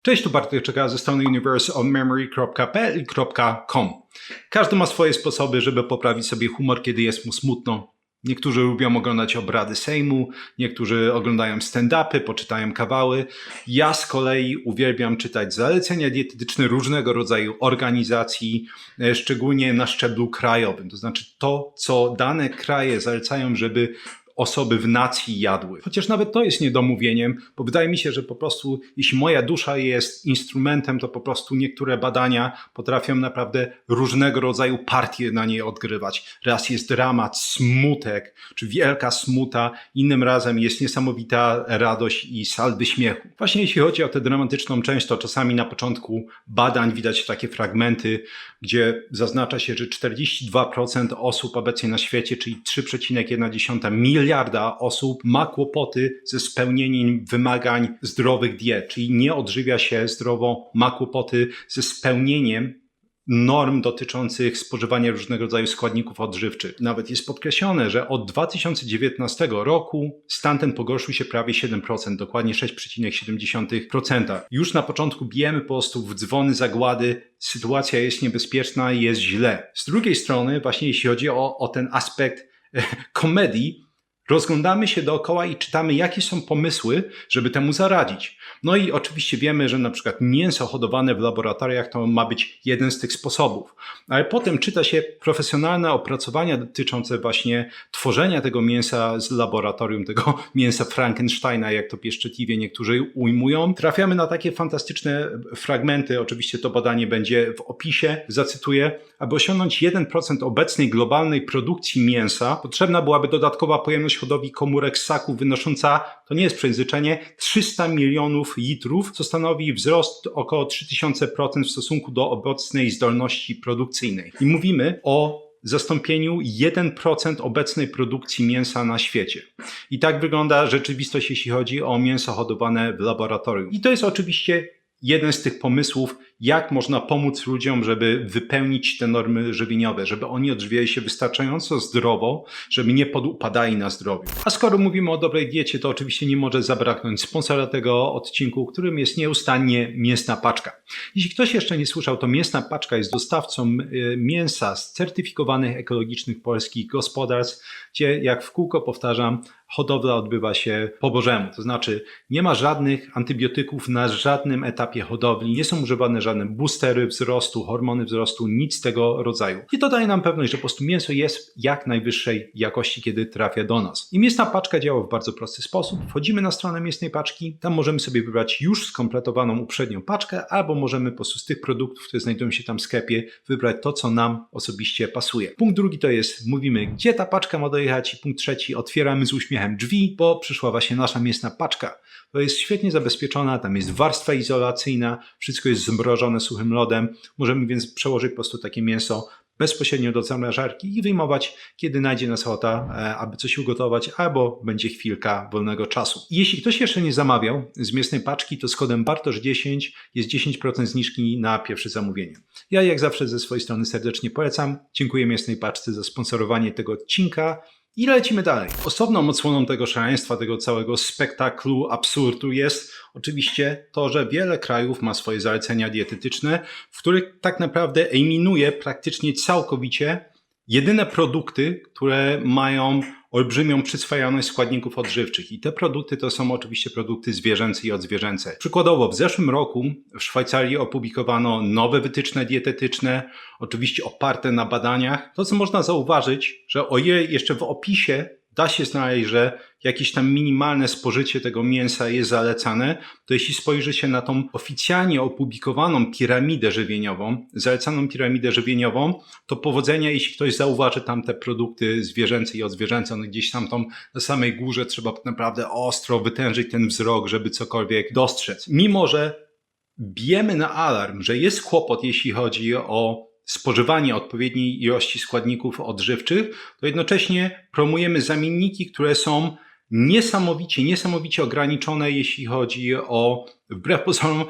Cześć, tu Bartek Czeka ze strony universeofmemory.pl.com. Każdy ma swoje sposoby, żeby poprawić sobie humor, kiedy jest mu smutno. Niektórzy lubią oglądać obrady Sejmu, niektórzy oglądają stand-upy, poczytają kawały. Ja z kolei uwielbiam czytać zalecenia dietetyczne różnego rodzaju organizacji, szczególnie na szczeblu krajowym. To znaczy to, co dane kraje zalecają, żeby osoby w nacji jadły. Chociaż nawet to jest niedomówieniem, bo wydaje mi się, że po prostu jeśli moja dusza jest instrumentem, to po prostu niektóre badania potrafią naprawdę różnego rodzaju partie na niej odgrywać. Raz jest dramat, smutek, czy wielka smuta, innym razem jest niesamowita radość i salwy śmiechu. Właśnie jeśli chodzi o tę dramatyczną część, to czasami na początku badań widać takie fragmenty, gdzie zaznacza się, że 42% osób obecnie na świecie, czyli 3,1 miliarda osób ma kłopoty ze spełnieniem wymagań zdrowych diet, czyli nie odżywia się zdrowo, ma kłopoty ze spełnieniem norm dotyczących spożywania różnego rodzaju składników odżywczych. Nawet jest podkreślone, że od 2019 roku stan ten pogorszył się prawie 7%, dokładnie 6,7%. Już na początku bijemy po prostu w dzwony zagłady, sytuacja jest niebezpieczna i jest źle. Z drugiej strony, właśnie jeśli chodzi o ten aspekt komedii, rozglądamy się dookoła i czytamy, jakie są pomysły, żeby temu zaradzić. No i oczywiście wiemy, że na przykład mięso hodowane w laboratoriach to ma być jeden z tych sposobów. Ale potem czyta się profesjonalne opracowania dotyczące właśnie tworzenia tego mięsa z laboratorium, tego mięsa Frankensteina, jak to pieszczotliwie niektórzy ujmują. Trafiamy na takie fantastyczne fragmenty, oczywiście to badanie będzie w opisie, zacytuję. Aby osiągnąć 1% obecnej globalnej produkcji mięsa, potrzebna byłaby dodatkowa pojemność hodowli komórek ssaków wynosząca, to nie jest przejęzyczenie, 300 milionów litrów, co stanowi wzrost około 3000% w stosunku do obecnej zdolności produkcyjnej. I mówimy o zastąpieniu 1% obecnej produkcji mięsa na świecie. I tak wygląda rzeczywistość, jeśli chodzi o mięso hodowane w laboratorium. I to jest oczywiście jeden z tych pomysłów, jak można pomóc ludziom, żeby wypełnić te normy żywieniowe, żeby oni odżywiali się wystarczająco zdrowo, żeby nie podupadali na zdrowiu. A skoro mówimy o dobrej diecie, to oczywiście nie może zabraknąć sponsora tego odcinku, którym jest nieustannie Mięsna Paczka. Jeśli ktoś jeszcze nie słyszał, to Mięsna Paczka jest dostawcą mięsa z certyfikowanych ekologicznych polskich gospodarstw, gdzie, jak w kółko powtarzam, hodowla odbywa się po bożemu. To znaczy nie ma żadnych antybiotyków na żadnym etapie hodowli, nie są używane żadne boostery wzrostu, hormony wzrostu, nic z tego rodzaju. I to daje nam pewność, że po prostu mięso jest jak najwyższej jakości, kiedy trafia do nas. I Mięsna Paczka działa w bardzo prosty sposób. Wchodzimy na stronę Mięsnej Paczki, tam możemy sobie wybrać już skompletowaną uprzednią paczkę, albo możemy po prostu z tych produktów, które znajdują się tam w sklepie, wybrać to, co nam osobiście pasuje. Punkt drugi to jest, mówimy, gdzie ta paczka ma dojechać, i punkt trzeci, otwieramy z uśmiechem drzwi, bo przyszła właśnie nasza Mięsna Paczka. To jest świetnie zabezpieczona, tam jest warstwa izolacyjna, wszystko jest zmrożone suchym lodem. Możemy więc przełożyć po prostu takie mięso bezpośrednio do zamrażarki i wyjmować, kiedy najdzie nas ochota, aby coś ugotować, albo będzie chwilka wolnego czasu. I jeśli ktoś jeszcze nie zamawiał z Mięsnej Paczki, to z kodem BARTOSZ10 jest 10% zniżki na pierwsze zamówienie. Ja jak zawsze ze swojej strony serdecznie polecam. Dziękuję Mięsnej Paczce za sponsorowanie tego odcinka. I lecimy dalej. Osobną odsłoną tego szaleństwa, tego całego spektaklu absurdu jest oczywiście to, że wiele krajów ma swoje zalecenia dietetyczne, w których tak naprawdę eliminuje praktycznie całkowicie jedyne produkty, które mają olbrzymią przyswajalność składników odżywczych. I te produkty to są oczywiście produkty zwierzęce i odzwierzęce. Przykładowo w zeszłym roku w Szwajcarii opublikowano nowe wytyczne dietetyczne, oczywiście oparte na badaniach. To, co można zauważyć, że o ile jeszcze w opisie da się znaleźć, że jakieś tam minimalne spożycie tego mięsa jest zalecane, to jeśli spojrzy się na tą oficjalnie opublikowaną piramidę żywieniową, zalecaną piramidę żywieniową, to powodzenia, jeśli ktoś zauważy tam te produkty zwierzęce i odzwierzęce, one gdzieś tam na samej górze trzeba naprawdę ostro wytężyć ten wzrok, żeby cokolwiek dostrzec. Mimo że bijemy na alarm, że jest kłopot, jeśli chodzi o spożywanie odpowiedniej ilości składników odżywczych, to jednocześnie promujemy zamienniki, które są niesamowicie ograniczone, jeśli chodzi o, wbrew pozorom,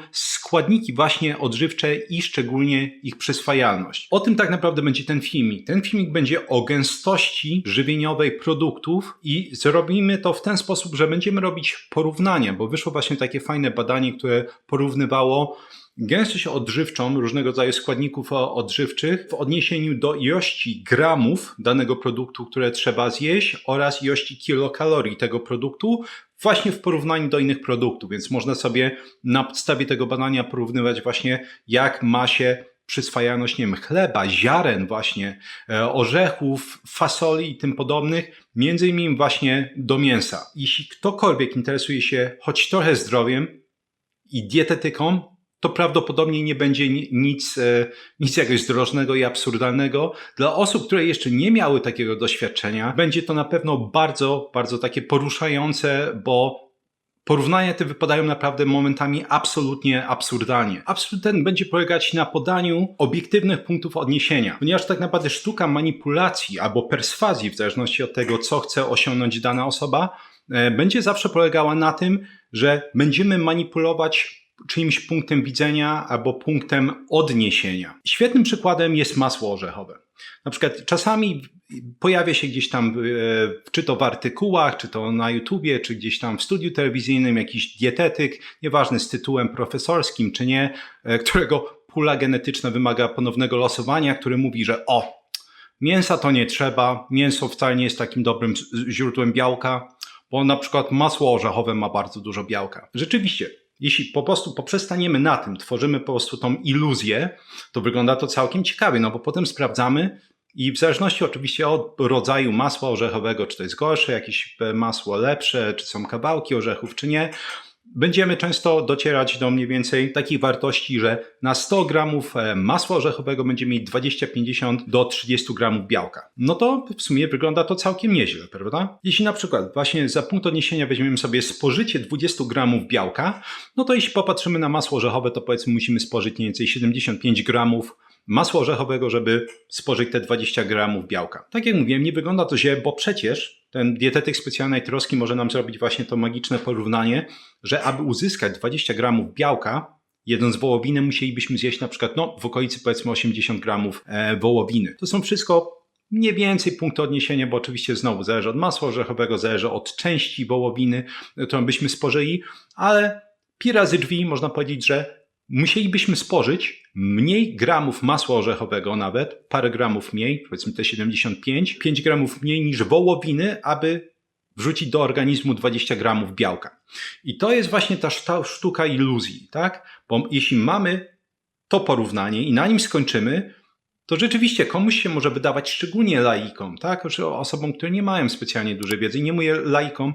składniki właśnie odżywcze i szczególnie ich przyswajalność. O tym tak naprawdę będzie ten filmik. Ten filmik będzie o gęstości żywieniowej produktów i zrobimy to w ten sposób, że będziemy robić porównania, bo wyszło właśnie takie fajne badanie, które porównywało gęstość odżywczą różnego rodzaju składników odżywczych w odniesieniu do ilości gramów danego produktu, które trzeba zjeść oraz ilości kilokalorii tego produktu właśnie w porównaniu do innych produktów, więc można sobie na podstawie tego badania porównywać właśnie jak ma się przyswajalność, nie wiem, chleba, ziaren właśnie, orzechów, fasoli i tym podobnych, między innymi właśnie do mięsa. Jeśli ktokolwiek interesuje się choć trochę zdrowiem i dietetyką, to prawdopodobnie nie będzie nic jakiegoś zdrożnego i absurdalnego. Dla osób, które jeszcze nie miały takiego doświadczenia, będzie to na pewno bardzo, bardzo takie poruszające, bo porównania te wypadają naprawdę momentami absolutnie absurdalnie. Absurd ten będzie polegać na podaniu obiektywnych punktów odniesienia, ponieważ tak naprawdę sztuka manipulacji albo perswazji, w zależności od tego, co chce osiągnąć dana osoba, będzie zawsze polegała na tym, że będziemy manipulować czyimś punktem widzenia albo punktem odniesienia. Świetnym przykładem jest masło orzechowe. Na przykład czasami pojawia się gdzieś tam, czy to w artykułach, czy to na YouTubie, czy gdzieś tam w studiu telewizyjnym jakiś dietetyk, nieważne z tytułem profesorskim czy nie, którego pula genetyczna wymaga ponownego losowania, który mówi, że mięsa to nie trzeba, mięso wcale nie jest takim dobrym źródłem białka, bo na przykład masło orzechowe ma bardzo dużo białka. Rzeczywiście, jeśli po prostu poprzestaniemy na tym, tworzymy po prostu tą iluzję, to wygląda to całkiem ciekawie, no bo potem sprawdzamy i w zależności oczywiście od rodzaju masła orzechowego, czy to jest gorsze, jakieś masło lepsze, czy są kawałki orzechów, czy nie, będziemy często docierać do mniej więcej takich wartości, że na 100 gramów masła orzechowego będziemy mieć 20-50 do 30 gramów białka. No to w sumie wygląda to całkiem nieźle, prawda? Jeśli na przykład właśnie za punkt odniesienia weźmiemy sobie spożycie 20 gramów białka, no to jeśli popatrzymy na masło orzechowe, to powiedzmy musimy spożyć mniej więcej 75 gramów masła orzechowego, żeby spożyć te 20 gramów białka. Tak jak mówiłem, nie wygląda to źle, bo przecież ten dietetyk specjalnej troski może nam zrobić właśnie to magiczne porównanie, że aby uzyskać 20 gramów białka, jedząc wołowinę, musielibyśmy zjeść na przykład w okolicy powiedzmy 80 gramów wołowiny. To są wszystko mniej więcej punkty odniesienia, bo oczywiście znowu zależy od masła orzechowego, zależy od części wołowiny, którą byśmy spożyli, ale pi razy drzwi można powiedzieć, że musielibyśmy spożyć mniej gramów masła orzechowego nawet, parę gramów mniej, powiedzmy te 75, 5 gramów mniej niż wołowiny, aby wrzucić do organizmu 20 gramów białka. I to jest właśnie ta sztuka iluzji, tak? Bo jeśli mamy to porównanie i na nim skończymy, to rzeczywiście komuś się może wydawać, szczególnie laikom, tak? Osobom, które nie mają specjalnie dużej wiedzy. I nie mówię laikom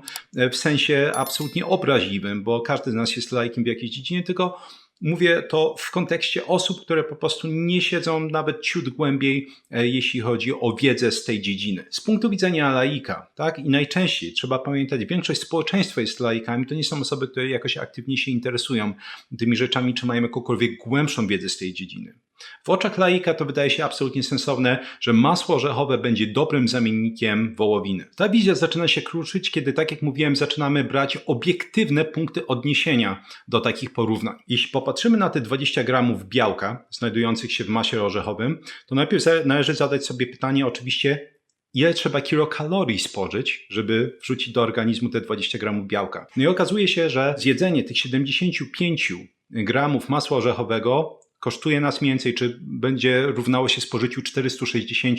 w sensie absolutnie obraźliwym, bo każdy z nas jest laikiem w jakiejś dziedzinie, tylko mówię to w kontekście osób, które po prostu nie siedzą nawet ciut głębiej, jeśli chodzi o wiedzę z tej dziedziny. Z punktu widzenia laika, tak? I najczęściej trzeba pamiętać, większość społeczeństwa jest laikami, to nie są osoby, które jakoś aktywnie się interesują tymi rzeczami, czy mają jakąkolwiek głębszą wiedzę z tej dziedziny. W oczach laika to wydaje się absolutnie sensowne, że masło orzechowe będzie dobrym zamiennikiem wołowiny. Ta wizja zaczyna się kruszyć, kiedy, tak jak mówiłem, zaczynamy brać obiektywne punkty odniesienia do takich porównań. Jeśli popatrzymy na te 20 gramów białka znajdujących się w masie orzechowym, to najpierw należy zadać sobie pytanie oczywiście, ile trzeba kilokalorii spożyć, żeby wrzucić do organizmu te 20 gramów białka. No i okazuje się, że zjedzenie tych 75 gramów masła orzechowego kosztuje nas mniej więcej, czy będzie równało się spożyciu 460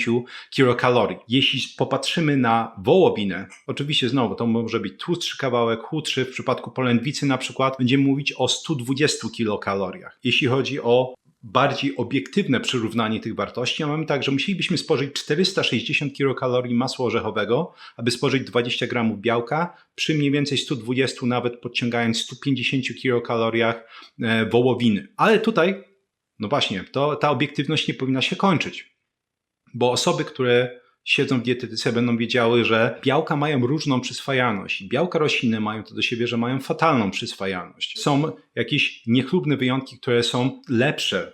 kilokalorii. Jeśli popatrzymy na wołowinę, oczywiście znowu to może być tłustszy kawałek, chudszy, w przypadku polędwicy na przykład będziemy mówić o 120 kilokaloriach. Jeśli chodzi o bardziej obiektywne przyrównanie tych wartości, a mamy tak, że musielibyśmy spożyć 460 kilokalorii masła orzechowego, aby spożyć 20 gramów białka, przy mniej więcej 120, nawet podciągając 150 kilokaloriach wołowiny. Ale tutaj no właśnie, ta obiektywność nie powinna się kończyć, bo osoby, które siedzą w dietetyce, będą wiedziały, że białka mają różną przyswajalność. Białka roślinne mają to do siebie, że mają fatalną przyswajalność. Są jakieś niechlubne wyjątki, które są lepsze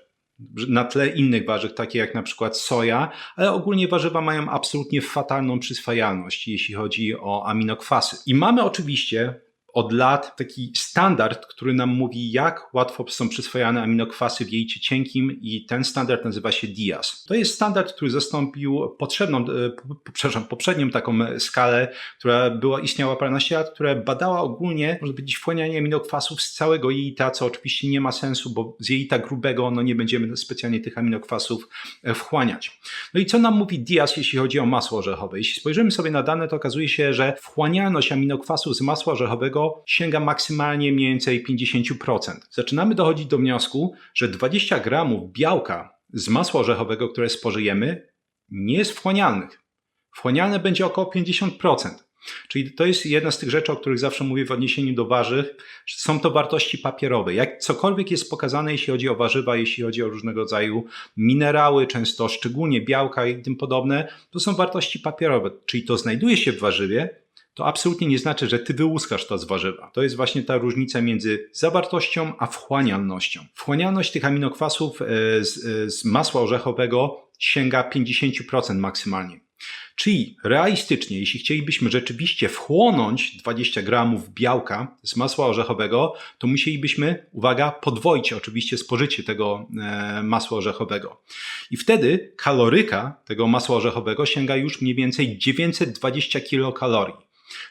na tle innych warzyw, takie jak na przykład soja, ale ogólnie warzywa mają absolutnie fatalną przyswajalność, jeśli chodzi o aminokwasy. I mamy oczywiście od lat taki standard, który nam mówi, jak łatwo są przyswajane aminokwasy w jelicie cienkim i ten standard nazywa się DIAS. To jest standard, który zastąpił poprzednią taką skalę, która istniała paręnaście lat, która badała ogólnie, można powiedzieć, wchłanianie aminokwasów z całego jelita, co oczywiście nie ma sensu, bo z jelita grubego nie będziemy specjalnie tych aminokwasów wchłaniać. No i co nam mówi DIAS, jeśli chodzi o masło orzechowe? Jeśli spojrzymy sobie na dane, to okazuje się, że wchłanialność aminokwasów z masła orzechowego sięga maksymalnie mniej więcej 50%. Zaczynamy dochodzić do wniosku, że 20 gramów białka z masła orzechowego, które spożyjemy, nie jest wchłanialnych. Wchłanialne będzie około 50%. Czyli to jest jedna z tych rzeczy, o których zawsze mówię w odniesieniu do warzyw, że są to wartości papierowe. Jak cokolwiek jest pokazane, jeśli chodzi o warzywa, jeśli chodzi o różnego rodzaju minerały, często szczególnie białka i tym podobne, to są wartości papierowe. Czyli to znajduje się w warzywie, to absolutnie nie znaczy, że ty wyłuskasz to z warzywa. To jest właśnie ta różnica między zawartością a wchłanialnością. Wchłanialność tych aminokwasów z masła orzechowego sięga 50% maksymalnie. Czyli realistycznie, jeśli chcielibyśmy rzeczywiście wchłonąć 20 gramów białka z masła orzechowego, to musielibyśmy, uwaga, podwoić oczywiście spożycie tego masła orzechowego. I wtedy kaloryka tego masła orzechowego sięga już mniej więcej 920 kilokalorii.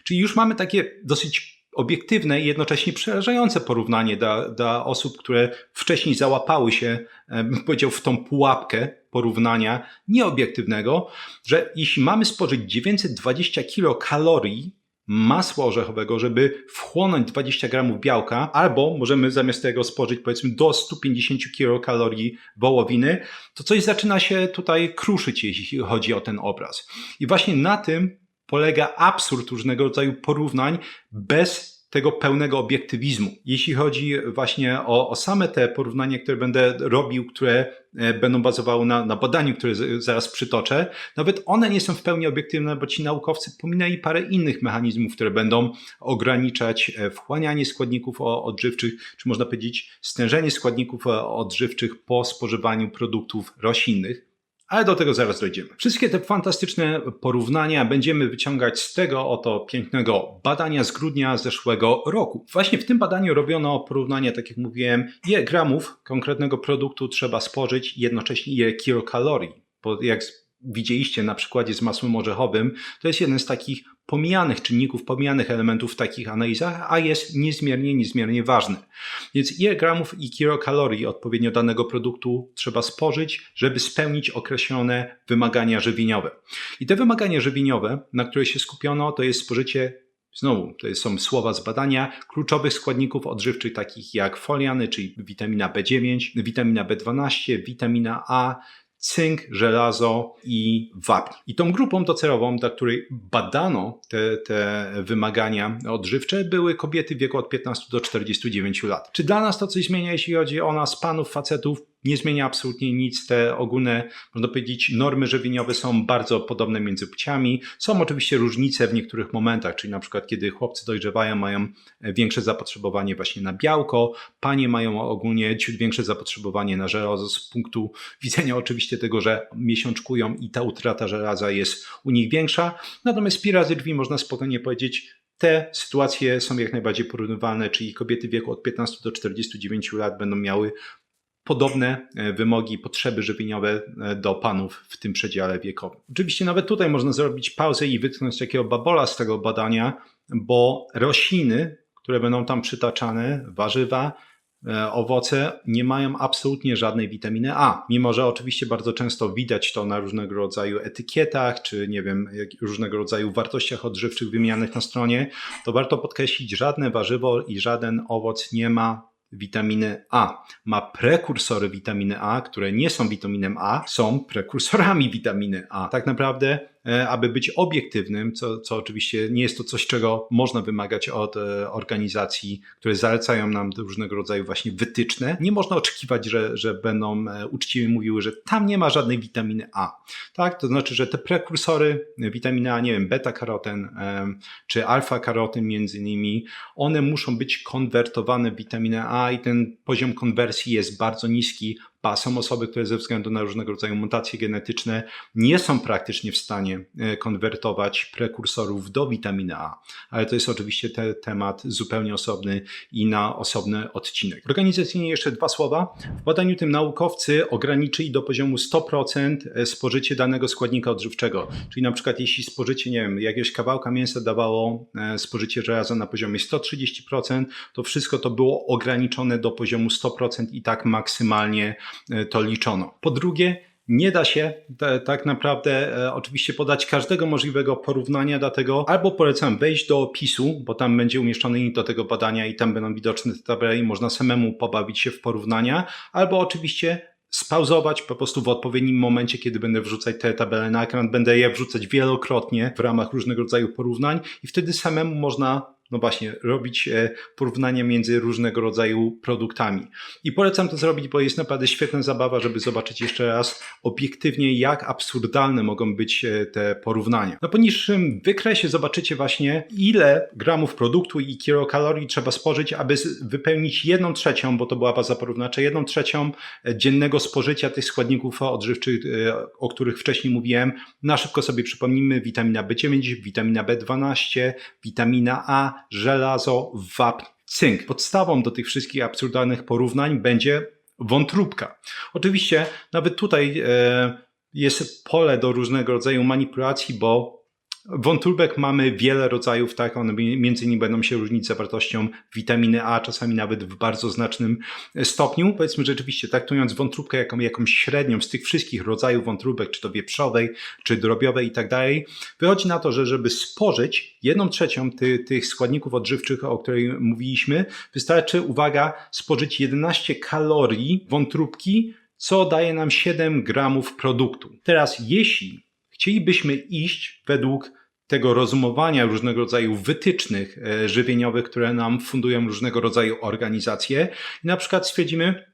Czyli już mamy takie dosyć obiektywne i jednocześnie przerażające porównanie dla osób, które wcześniej załapały się, bym powiedział, w tą pułapkę porównania nieobiektywnego, że jeśli mamy spożyć 920 kilokalorii masła orzechowego, żeby wchłonąć 20 gramów białka, albo możemy zamiast tego spożyć powiedzmy do 150 kilokalorii wołowiny, to coś zaczyna się tutaj kruszyć, jeśli chodzi o ten obraz. I właśnie na tym polega absurd różnego rodzaju porównań bez tego pełnego obiektywizmu. Jeśli chodzi właśnie o same te porównania, które będę robił, które będą bazowały na badaniu, które zaraz przytoczę, nawet one nie są w pełni obiektywne, bo ci naukowcy pominęli parę innych mechanizmów, które będą ograniczać wchłanianie składników odżywczych, czy można powiedzieć stężenie składników odżywczych po spożywaniu produktów roślinnych. Ale do tego zaraz dojdziemy. Wszystkie te fantastyczne porównania będziemy wyciągać z tego oto pięknego badania z grudnia zeszłego roku. Właśnie w tym badaniu robiono porównanie, tak jak mówiłem, ile gramów konkretnego produktu trzeba spożyć i jednocześnie ile kilokalorii. Bo jak widzieliście na przykładzie z masłem orzechowym, to jest jeden z takich pomijanych czynników, pomijanych elementów w takich analizach, a jest niezmiernie ważny. Więc ile gramów i kilokalorii odpowiednio danego produktu trzeba spożyć, żeby spełnić określone wymagania żywieniowe. I te wymagania żywieniowe, na które się skupiono, to jest spożycie, znowu, to są słowa z badania, kluczowych składników odżywczych takich jak foliany, czyli witamina B9, witamina B12, witamina A, cynk, żelazo i wapń. I tą grupą docelową, dla której badano te wymagania odżywcze, były kobiety w wieku od 15 do 49 lat. Czy dla nas to coś zmienia, jeśli chodzi o nas, panów, facetów? Nie zmienia absolutnie nic. Te ogólne, można powiedzieć, normy żywieniowe są bardzo podobne między płciami. Są oczywiście różnice w niektórych momentach, czyli na przykład kiedy chłopcy dojrzewają, mają większe zapotrzebowanie właśnie na białko, panie mają ogólnie ciut większe zapotrzebowanie na żelazo z punktu widzenia oczywiście tego, że miesiączkują i ta utrata żelaza jest u nich większa. Natomiast pi razy drzwi można spokojnie powiedzieć, te sytuacje są jak najbardziej porównywalne, czyli kobiety w wieku od 15 do 49 lat będą miały podobne wymogi, potrzeby żywieniowe do panów w tym przedziale wiekowym. Oczywiście nawet tutaj można zrobić pauzę i wytknąć takiego babola z tego badania, bo rośliny, które będą tam przytaczane, warzywa, owoce nie mają absolutnie żadnej witaminy A. Mimo że oczywiście bardzo często widać to na różnego rodzaju etykietach, czy nie wiem, różnego rodzaju wartościach odżywczych wymienianych na stronie, to warto podkreślić, żadne warzywo i żaden owoc nie ma witaminy A. Ma prekursory witaminy A, które nie są witaminem A, są prekursorami witaminy A. Tak naprawdę, aby być obiektywnym, co oczywiście nie jest to coś, czego można wymagać od organizacji, które zalecają nam różnego rodzaju właśnie wytyczne, nie można oczekiwać, że będą uczciwie mówiły, że tam nie ma żadnej witaminy A. Tak? To znaczy, że te prekursory witaminy A, nie wiem, beta-karoten czy alfa-karoten między innymi, one muszą być konwertowane w witaminę A i ten poziom konwersji jest bardzo niski Ba, są osoby, które ze względu na różnego rodzaju mutacje genetyczne nie są praktycznie w stanie konwertować prekursorów do witaminy A, ale to jest oczywiście temat zupełnie osobny i na osobny odcinek. Organizacyjnie jeszcze 2 słowa. W badaniu tym naukowcy ograniczyli do poziomu 100% spożycie danego składnika odżywczego, czyli na przykład jeśli spożycie, nie wiem, jakiegoś kawałka mięsa dawało spożycie żelaza na poziomie 130%, to wszystko to było ograniczone do poziomu 100% i tak maksymalnie to liczono. Po drugie, nie da się tak naprawdę oczywiście podać każdego możliwego porównania, dlatego albo polecam wejść do opisu, bo tam będzie umieszczony link do tego badania i tam będą widoczne te tabele i można samemu pobawić się w porównania, albo oczywiście spauzować po prostu w odpowiednim momencie, kiedy będę wrzucać te tabele na ekran, będę je wrzucać wielokrotnie w ramach różnego rodzaju porównań i wtedy samemu można robić porównania między różnego rodzaju produktami. I polecam to zrobić, bo jest naprawdę świetna zabawa, żeby zobaczyć jeszcze raz obiektywnie, jak absurdalne mogą być te porównania. Na poniższym wykresie zobaczycie właśnie, ile gramów produktu i kilokalorii trzeba spożyć, aby wypełnić 1/3, bo to była baza porównawcza, 1/3 dziennego spożycia tych składników odżywczych, o których wcześniej mówiłem. Na szybko sobie przypomnijmy: witamina B9, witamina B12, witamina A, żelazo, wapń, cynk. Podstawą do tych wszystkich absurdalnych porównań będzie wątróbka. Oczywiście nawet tutaj jest pole do różnego rodzaju manipulacji, bo wątróbek mamy wiele rodzajów, tak, one między innymi będą się różnić zawartością witaminy A, czasami nawet w bardzo znacznym stopniu. Powiedzmy rzeczywiście, traktując wątróbkę jako jakąś średnią z tych wszystkich rodzajów wątróbek, czy to wieprzowej, czy drobiowej i tak dalej, wychodzi na to, że żeby spożyć 1/3 tych składników odżywczych, o których mówiliśmy, wystarczy, uwaga, spożyć 11 kalorii wątróbki, co daje nam 7 gramów produktu. Teraz jeśli chcielibyśmy iść według tego rozumowania różnego rodzaju wytycznych żywieniowych, które nam fundują różnego rodzaju organizacje. I na przykład stwierdzimy,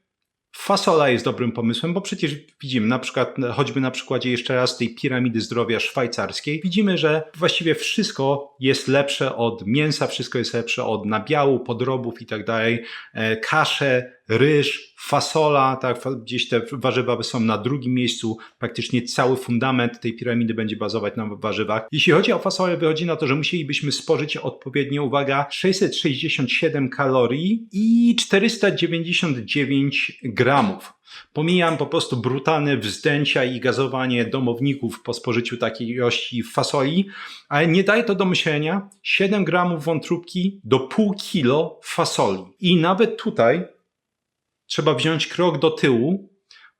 fasola jest dobrym pomysłem, bo przecież widzimy na przykład, choćby na przykładzie jeszcze raz tej piramidy zdrowia szwajcarskiej, widzimy, że właściwie wszystko jest lepsze od mięsa, wszystko jest lepsze od nabiału, podrobów i tak dalej, kasze, ryż, fasola, tak, gdzieś te warzywa są na drugim miejscu, praktycznie cały fundament tej piramidy będzie bazować na warzywach. Jeśli chodzi o fasolę, wychodzi na to, że musielibyśmy spożyć odpowiednio, uwaga, 667 kalorii i 499 gramów. Pomijam po prostu brutalne wzdęcia i gazowanie domowników po spożyciu takiej ilości fasoli, ale nie daje to do myślenia 7 gramów wątróbki do pół kilo fasoli. I nawet tutaj trzeba wziąć krok do tyłu,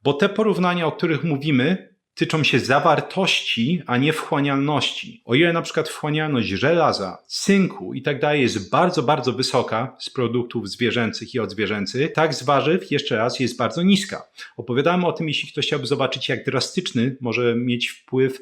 bo te porównania, o których mówimy, tyczą się zawartości, a nie wchłanialności. O ile na przykład wchłanialność żelaza, cynku i tak dalej jest bardzo, bardzo wysoka z produktów zwierzęcych i odzwierzęcych, tak z warzyw, jeszcze raz, jest bardzo niska. Opowiadałem o tym, jeśli ktoś chciałby zobaczyć, jak drastyczny może mieć wpływ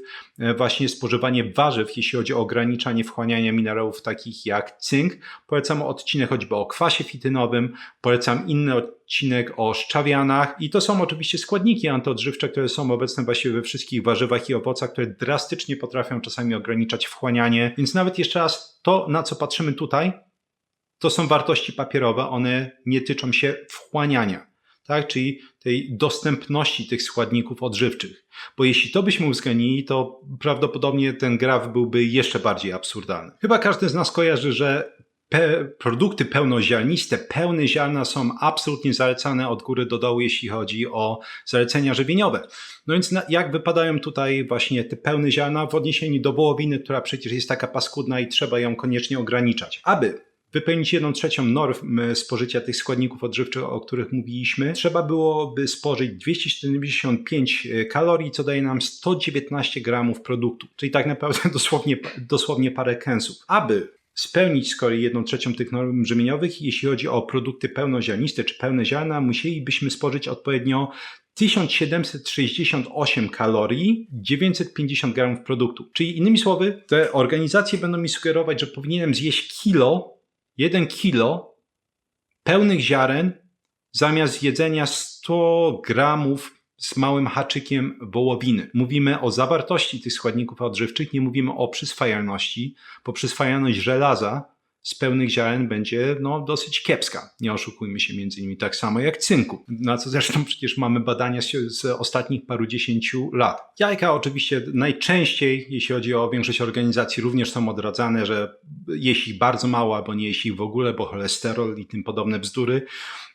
właśnie spożywanie warzyw, jeśli chodzi o ograniczanie wchłaniania minerałów takich jak cynk. Polecam odcinek choćby o kwasie fitynowym, polecam inny odcinek o szczawianach i to są oczywiście składniki antyodżywcze, które są obecne właściwie we wszystkich warzywach i owocach, które drastycznie potrafią czasami ograniczać wchłanianie. Więc nawet jeszcze raz, to na co patrzymy tutaj, to są wartości papierowe, one nie tyczą się wchłaniania, tak? Czyli tej dostępności tych składników odżywczych. Bo jeśli to byśmy uwzględnili, to prawdopodobnie ten graf byłby jeszcze bardziej absurdalny. Chyba każdy z nas kojarzy, że produkty pełnoziarniste, pełne ziarna są absolutnie zalecane od góry do dołu, jeśli chodzi o zalecenia żywieniowe. No więc jak wypadają tutaj właśnie te pełne ziarna w odniesieniu do wołowiny, która przecież jest taka paskudna i trzeba ją koniecznie ograniczać. Aby wypełnić 1/3 norm spożycia tych składników odżywczych, o których mówiliśmy, trzeba byłoby spożyć 275 kalorii, co daje nam 119 gramów produktu. Czyli tak naprawdę dosłownie parę kęsów. Aby spełnić z kolei 1/3 tych norm żywieniowych, jeśli chodzi o produkty pełnoziarniste czy pełne ziarna, musielibyśmy spożyć odpowiednio 1768 kalorii, 950 gramów produktu. Czyli innymi słowy, te organizacje będą mi sugerować, że powinienem zjeść 1 kilo pełnych ziaren zamiast jedzenia 100 gramów z małym haczykiem wołowiny. Mówimy o zawartości tych składników odżywczych, nie mówimy o przyswajalności, bo przyswajalność żelaza z pełnych ziaren będzie dosyć kiepska. Nie oszukujmy się, między innymi tak samo jak cynku. Na co zresztą przecież mamy badania z ostatnich parudziesięciu lat. Jajka oczywiście najczęściej, jeśli chodzi o większość organizacji, również są odradzane, że jeść ich bardzo mało albo nie jeść ich w ogóle, bo cholesterol i tym podobne bzdury.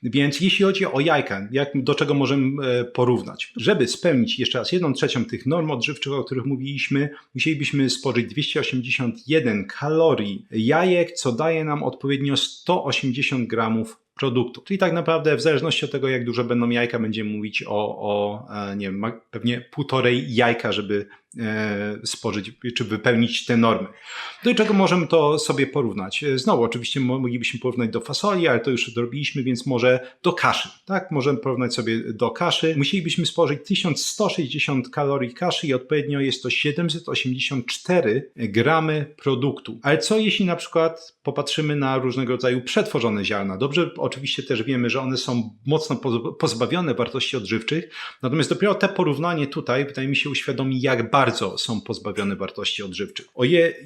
Więc jeśli chodzi o jajka, do czego możemy porównać? Żeby spełnić jeszcze raz 1/3 tych norm odżywczych, o których mówiliśmy, musielibyśmy spożyć 281 kalorii jajek, co daje nam odpowiednio 180 gramów produktu. Czyli tak naprawdę w zależności od tego, jak duże będą jajka, będziemy mówić nie wiem, pewnie 1,5 jajka, żeby spożyć czy wypełnić te normy. Do czego możemy to sobie porównać? Znowu oczywiście moglibyśmy porównać do fasoli, ale to już zrobiliśmy, więc może do kaszy. Tak? Możemy porównać sobie do kaszy. Musielibyśmy spożyć 1160 kalorii kaszy i odpowiednio jest to 784 gramy produktu. Ale co jeśli na przykład popatrzymy na różnego rodzaju przetworzone ziarna? Dobrze, oczywiście też wiemy, że one są mocno pozbawione wartości odżywczych, natomiast dopiero te porównanie tutaj, wydaje mi się, uświadomi, jak bardzo są pozbawione wartości odżywczych.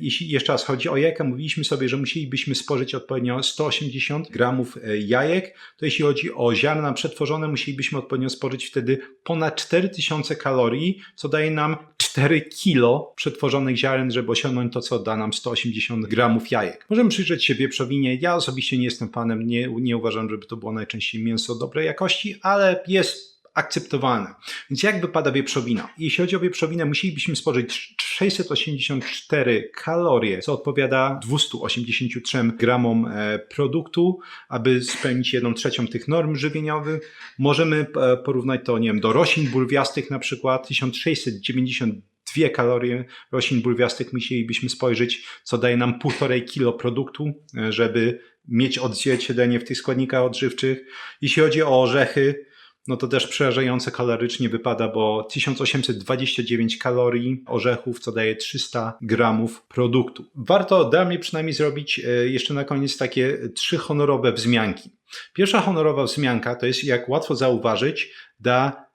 Jeśli jeszcze raz chodzi o jajka, mówiliśmy sobie, że musielibyśmy spożyć odpowiednio 180 gramów jajek, to jeśli chodzi o ziarna przetworzone, musielibyśmy odpowiednio spożyć wtedy ponad 4000 kalorii, co daje nam 4 kilo przetworzonych ziaren, żeby osiągnąć to, co da nam 180 gramów jajek. Możemy przyjrzeć się wieprzowinie. Ja osobiście nie jestem fanem, nie uważam, żeby to było najczęściej mięso dobrej jakości, ale jest akceptowalne. Więc jak wypada wieprzowina? Jeśli chodzi o wieprzowinę, musielibyśmy spożyć 684 kalorie, co odpowiada 283 gramom produktu, aby spełnić 1/3 tych norm żywieniowych. Możemy porównać to, nie wiem, do roślin bulwiastych na przykład 1692 kalorie roślin bulwiastych musielibyśmy spojrzeć, co daje nam 1,5 kilo produktu, żeby mieć odzwierciedlenie w tych składnikach odżywczych. Jeśli chodzi o orzechy, no to też przerażająco kalorycznie wypada, bo 1829 kalorii orzechów, co daje 300 gramów produktu. Warto dla mnie przynajmniej zrobić jeszcze na koniec takie 3 honorowe wzmianki. Pierwsza honorowa wzmianka to jest, jak łatwo zauważyć, dla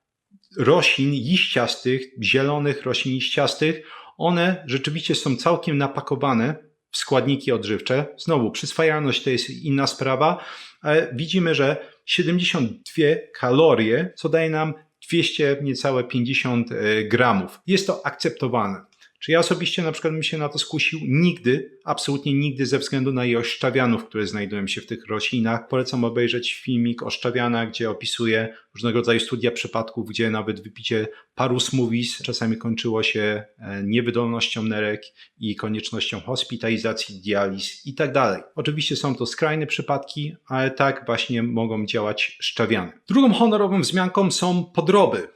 roślin liściastych, zielonych roślin liściastych, one rzeczywiście są całkiem napakowane w składniki odżywcze. Znowu, przyswajalność to jest inna sprawa, ale widzimy, że 72 kalorie, co daje nam 200, niecałe 50 gramów. Jest to akceptowalne. Czy ja osobiście na przykład bym się na to skusił? Nigdy, absolutnie nigdy, ze względu na ilość szczawianów, które znajdują się w tych roślinach. Polecam obejrzeć filmik o szczawianach, gdzie opisuję różnego rodzaju studia przypadków, gdzie nawet wypicie paru smoothies czasami kończyło się niewydolnością nerek i koniecznością hospitalizacji, dializ i tak dalej. Oczywiście są to skrajne przypadki, ale tak właśnie mogą działać szczawiany. Drugą honorową wzmianką są podroby.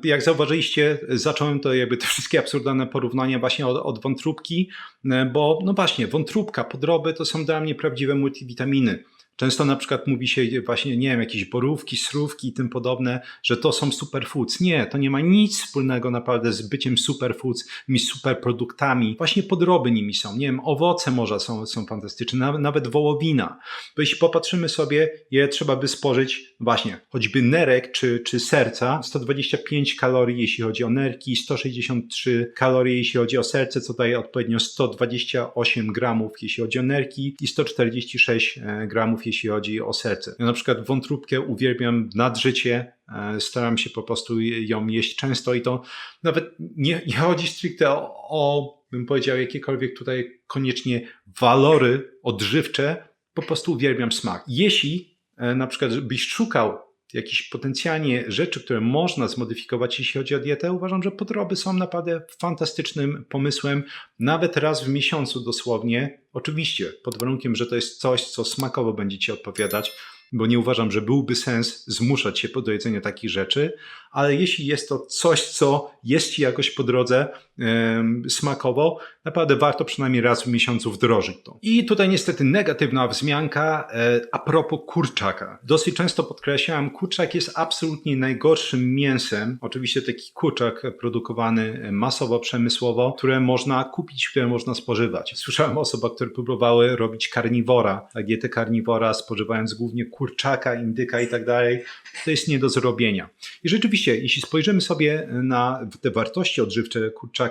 Jak zauważyliście, zacząłem to jakby te wszystkie absurdalne porównania właśnie od wątróbki, bo no właśnie, wątróbka, podroby to są dla mnie prawdziwe multivitaminy. Często na przykład mówi się właśnie, nie wiem, jakieś borówki, srówki i tym podobne, że to są superfoods. Nie, to nie ma nic wspólnego naprawdę z byciem superfoods, tymi superproduktami. Właśnie podroby nimi są. Nie wiem, owoce morza są fantastyczne, nawet wołowina. Bo jeśli popatrzymy sobie, ile trzeba by spożyć właśnie choćby nerek czy serca, 125 kalorii jeśli chodzi o nerki, 163 kalorie jeśli chodzi o serce, co daje odpowiednio 128 gramów jeśli chodzi o nerki i 146 gramów jeśli chodzi o serce. Ja na przykład wątróbkę uwielbiam nadżycie, staram się po prostu ją jeść często i to nawet nie chodzi stricte o bym powiedział, jakiekolwiek tutaj koniecznie walory odżywcze, po prostu uwielbiam smak. Jeśli na przykład byś szukał jakichś potencjalnie rzeczy, które można zmodyfikować, jeśli chodzi o dietę, uważam, że podroby są naprawdę fantastycznym pomysłem, nawet raz w miesiącu dosłownie. Oczywiście pod warunkiem, że to jest coś, co smakowo będzie Ci odpowiadać, bo nie uważam, że byłby sens zmuszać się do jedzenia takich rzeczy, ale jeśli jest to coś, co jest Ci jakoś po drodze smakowo, naprawdę warto przynajmniej raz w miesiącu wdrożyć to. I tutaj niestety negatywna wzmianka a propos kurczaka. Dosyć często podkreślam, kurczak jest absolutnie najgorszym mięsem, oczywiście taki kurczak produkowany masowo, przemysłowo, które można kupić, które można spożywać. Słyszałem o osobach, które próbowały robić karniwora, dietę karniwora, spożywając głównie kurczaka, indyka i tak dalej. To jest nie do zrobienia. I rzeczywiście, jeśli spojrzymy sobie na te wartości odżywcze kurczaka,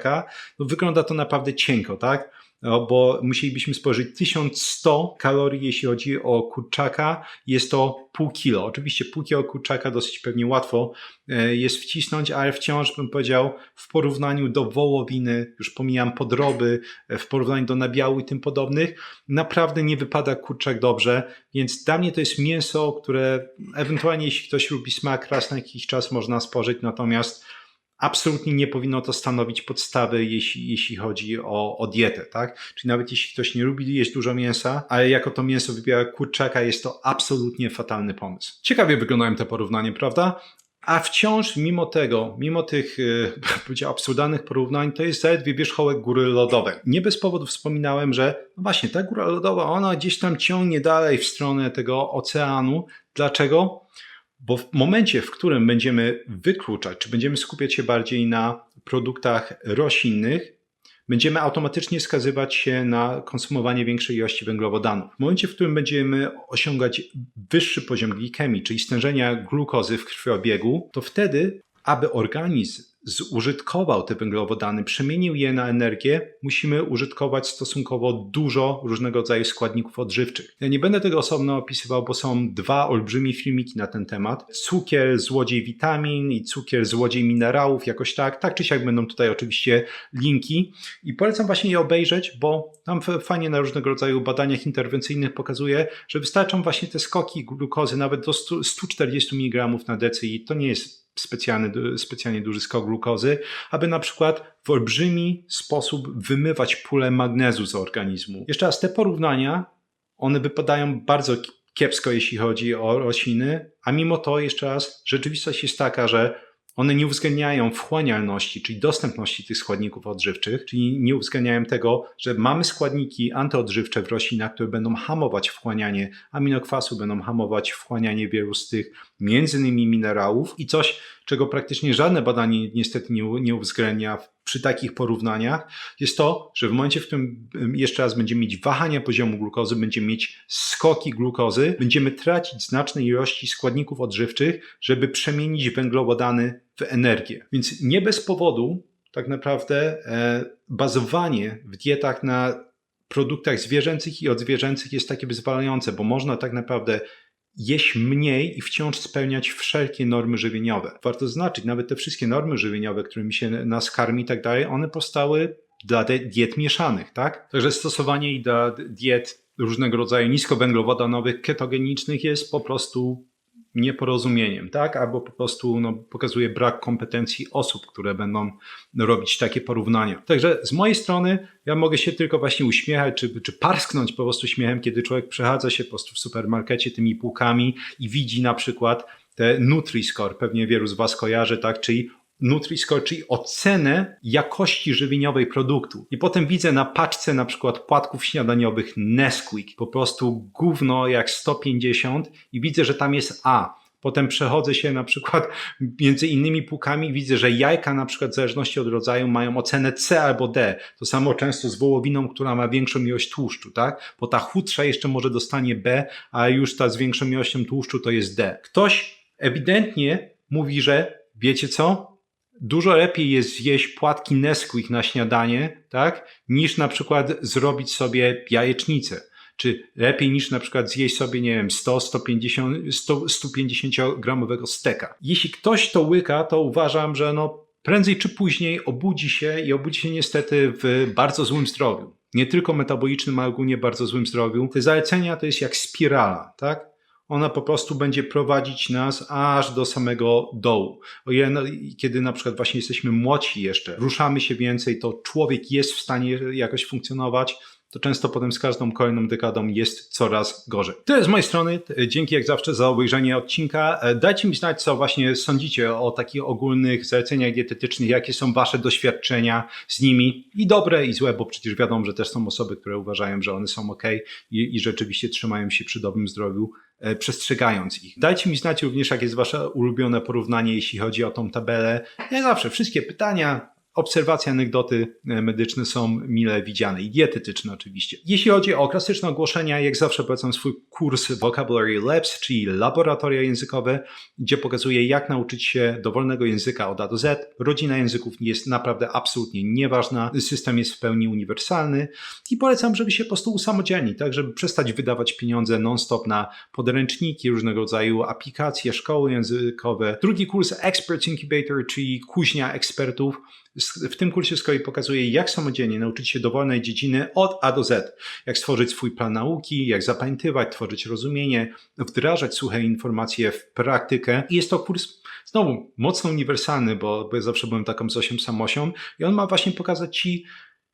to wygląda to naprawdę cienko, tak? bo musielibyśmy spożyć 1100 kalorii, jeśli chodzi o kurczaka. Jest to pół kilo. Oczywiście pół kilo kurczaka dosyć pewnie łatwo jest wcisnąć, ale wciąż bym powiedział w porównaniu do wołowiny, już pomijam podroby, w porównaniu do nabiału i tym podobnych, naprawdę nie wypada kurczak dobrze, więc dla mnie to jest mięso, które ewentualnie jeśli ktoś lubi smak, raz na jakiś czas można spożyć, natomiast absolutnie nie powinno to stanowić podstawy, jeśli chodzi o dietę, tak? Czyli nawet jeśli ktoś nie lubi jeść dużo mięsa, ale jako to mięso wybiera kurczaka, jest to absolutnie fatalny pomysł. Ciekawie wyglądają te porównania, prawda? A wciąż mimo tych powiedział, absurdalnych porównań, to jest zaledwie wierzchołek góry lodowej. Nie bez powodu wspominałem, że no właśnie ta góra lodowa, ona gdzieś tam ciągnie dalej w stronę tego oceanu. Dlaczego? Bo w momencie, w którym będziemy wykluczać, czy będziemy skupiać się bardziej na produktach roślinnych, będziemy automatycznie skazywać się na konsumowanie większej ilości węglowodanów. W momencie, w którym będziemy osiągać wyższy poziom glikemii, czyli stężenia glukozy w krwiobiegu, to wtedy, aby organizm zużytkował te węglowodany, przemienił je na energię, musimy użytkować stosunkowo dużo różnego rodzaju składników odżywczych. Ja nie będę tego osobno opisywał, bo są dwa olbrzymie filmiki na ten temat. Cukier, złodziej witamin i cukier, złodziej minerałów, jakoś tak czy siak będą tutaj oczywiście linki i polecam właśnie je obejrzeć, bo tam fajnie na różnego rodzaju badaniach interwencyjnych pokazuje, że wystarczą właśnie te skoki glukozy nawet do 140 mg na decy. To nie jest specjalnie duży skok glukozy, aby na przykład w olbrzymi sposób wymywać pulę magnezu z organizmu. Jeszcze raz, te porównania, one wypadają bardzo kiepsko, jeśli chodzi o rośliny, a mimo to, jeszcze raz, rzeczywistość jest taka, że one nie uwzględniają wchłanialności, czyli dostępności tych składników odżywczych, czyli nie uwzględniają tego, że mamy składniki antyodżywcze w roślinach, które będą hamować wchłanianie aminokwasu, będą hamować wchłanianie wielu z tych między innymi minerałów i coś, czego praktycznie żadne badanie niestety nie uwzględnia przy takich porównaniach, jest to, że w momencie, w którym jeszcze raz będziemy mieć wahania poziomu glukozy, będziemy mieć skoki glukozy, będziemy tracić znaczne ilości składników odżywczych, żeby przemienić węglowodany w energię. Więc nie bez powodu tak naprawdę bazowanie w dietach na produktach zwierzęcych i odzwierzęcych jest takie wyzwalające, bo można tak naprawdę jeść mniej i wciąż spełniać wszelkie normy żywieniowe. Warto zaznaczyć, nawet te wszystkie normy żywieniowe, którymi się nas karmi i tak dalej, one powstały dla diet mieszanych, tak? Także stosowanie i dla diet różnego rodzaju niskowęglowodanowych, ketogenicznych jest po prostu nieporozumieniem, tak? Albo po prostu pokazuje brak kompetencji osób, które będą robić takie porównania. Także z mojej strony ja mogę się tylko właśnie uśmiechać, czy parsknąć po prostu śmiechem, kiedy człowiek przechadza się po prostu w supermarkecie tymi półkami i widzi na przykład te Nutri-Score, pewnie wielu z Was kojarzy, tak? Czyli Nutri-Score, czyli ocenę jakości żywieniowej produktu. I potem widzę na paczce na przykład płatków śniadaniowych Nesquik, po prostu gówno jak 150 i widzę, że tam jest A. Potem przechodzę się na przykład między innymi półkami, widzę, że jajka na przykład w zależności od rodzaju mają ocenę C albo D. To samo często z wołowiną, która ma większą ilość tłuszczu, tak? Bo ta chudsza jeszcze może dostanie B, a już ta z większą ilością tłuszczu to jest D. Ktoś ewidentnie mówi, że wiecie co? Dużo lepiej jest zjeść płatki Nesquik na śniadanie, tak? Niż na przykład zrobić sobie jajecznicę. Czy lepiej niż na przykład zjeść sobie, nie wiem, 150 gramowego steka. Jeśli ktoś to łyka, to uważam, że prędzej czy później obudzi się niestety w bardzo złym zdrowiu. Nie tylko metabolicznym, ale ogólnie bardzo złym zdrowiu. Te zalecenia to jest jak spirala, tak? Ona po prostu będzie prowadzić nas aż do samego dołu. O ile kiedy na przykład właśnie jesteśmy młodsi jeszcze, ruszamy się więcej, to człowiek jest w stanie jakoś funkcjonować, to często potem z każdą kolejną dekadą jest coraz gorzej. Tyle z mojej strony. Dzięki jak zawsze za obejrzenie odcinka. Dajcie mi znać, co właśnie sądzicie o takich ogólnych zaleceniach dietetycznych, jakie są Wasze doświadczenia z nimi i dobre i złe, bo przecież wiadomo, że też są osoby, które uważają, że one są ok i rzeczywiście trzymają się przy dobrym zdrowiu, przestrzegając ich. Dajcie mi znać również, jakie jest Wasze ulubione porównanie, jeśli chodzi o tą tabelę. Jak zawsze, wszystkie pytania, obserwacje, anegdoty medyczne są mile widziane i dietetyczne oczywiście. Jeśli chodzi o klasyczne ogłoszenia, jak zawsze polecam swój kurs Vocabulary Labs, czyli laboratoria językowe, gdzie pokazuję, jak nauczyć się dowolnego języka od A do Z. Rodzina języków jest naprawdę absolutnie nieważna, system jest w pełni uniwersalny i polecam, żeby się po prostu usamodzielnić, tak, żeby przestać wydawać pieniądze non-stop na podręczniki, różnego rodzaju aplikacje, szkoły językowe. Drugi kurs Experts Incubator, czyli kuźnia ekspertów. W tym kursie z kolei pokazuję, jak samodzielnie nauczyć się dowolnej dziedziny od A do Z. Jak stworzyć swój plan nauki, jak zapamiętywać, tworzyć rozumienie, wdrażać suche informacje w praktykę. I jest to kurs znowu mocno uniwersalny, bo ja zawsze byłem taką Zosią Samosią i on ma właśnie pokazać Ci,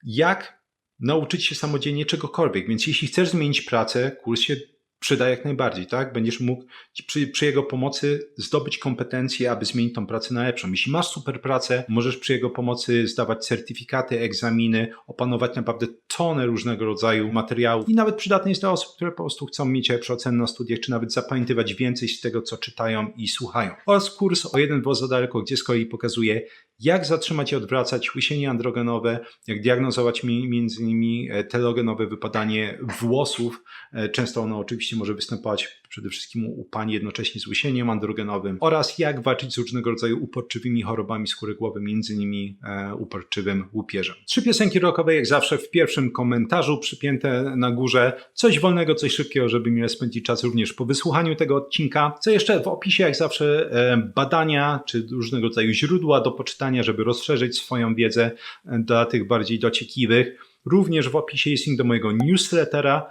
jak nauczyć się samodzielnie czegokolwiek. Więc jeśli chcesz zmienić pracę, kurs się przyda jak najbardziej, tak? Będziesz mógł przy jego pomocy zdobyć kompetencje, aby zmienić tą pracę na lepszą. Jeśli masz super pracę, możesz przy jego pomocy zdawać certyfikaty, egzaminy, opanować naprawdę tonę różnego rodzaju materiałów i nawet przydatne jest dla osób, które po prostu chcą mieć lepsze oceny na studiach, czy nawet zapamiętywać więcej z tego, co czytają i słuchają. Oraz kurs o jeden włos za daleko, gdzie z kolei pokazuje, jak zatrzymać i odwracać łysienie androgenowe, jak diagnozować między innymi telogenowe wypadanie włosów. Często ono oczywiście może występować przede wszystkim u pań jednocześnie z łysieniem androgenowym oraz jak walczyć z różnego rodzaju uporczywymi chorobami skóry głowy, między innymi uporczywym łupieżem. 3 piosenki rockowe jak zawsze w pierwszym komentarzu przypięte na górze. Coś wolnego, coś szybkiego, żeby miło spędzić czas również po wysłuchaniu tego odcinka. Co jeszcze w opisie jak zawsze badania czy różnego rodzaju źródła do poczytania, żeby rozszerzyć swoją wiedzę dla tych bardziej dociekliwych. Również w opisie jest link do mojego newslettera.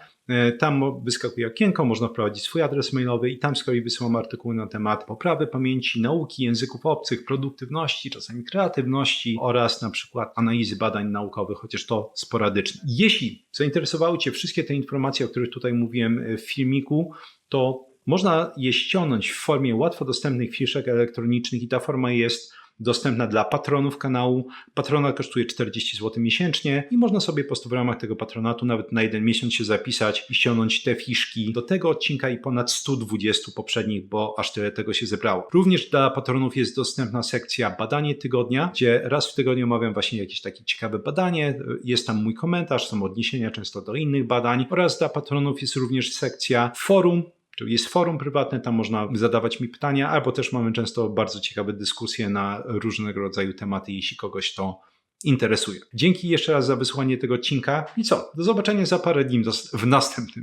Tam wyskakuje okienko, można wprowadzić swój adres mailowy i tam z kolei wysyłam artykuły na temat poprawy pamięci, nauki języków obcych, produktywności, czasami kreatywności oraz na przykład analizy badań naukowych, chociaż to sporadycznie. Jeśli zainteresowały Cię wszystkie te informacje, o których tutaj mówiłem w filmiku, to można je ściągnąć w formie łatwo dostępnych fiszek elektronicznych i ta forma jest dostępna dla patronów kanału. Patrona kosztuje 40 zł miesięcznie i można sobie po prostu w ramach tego patronatu nawet na 1 miesiąc się zapisać i ściągnąć te fiszki do tego odcinka i ponad 120 poprzednich, bo aż tyle tego się zebrało. Również dla patronów jest dostępna sekcja badanie tygodnia, gdzie raz w tygodniu omawiam właśnie jakieś takie ciekawe badanie. Jest tam mój komentarz, są odniesienia często do innych badań oraz dla patronów jest również sekcja forum, czyli jest forum prywatne, tam można zadawać mi pytania, albo też mamy często bardzo ciekawe dyskusje na różnego rodzaju tematy, jeśli kogoś to interesuje. Dzięki jeszcze raz za wysłuchanie tego odcinka i co? Do zobaczenia za parę dni w następnym.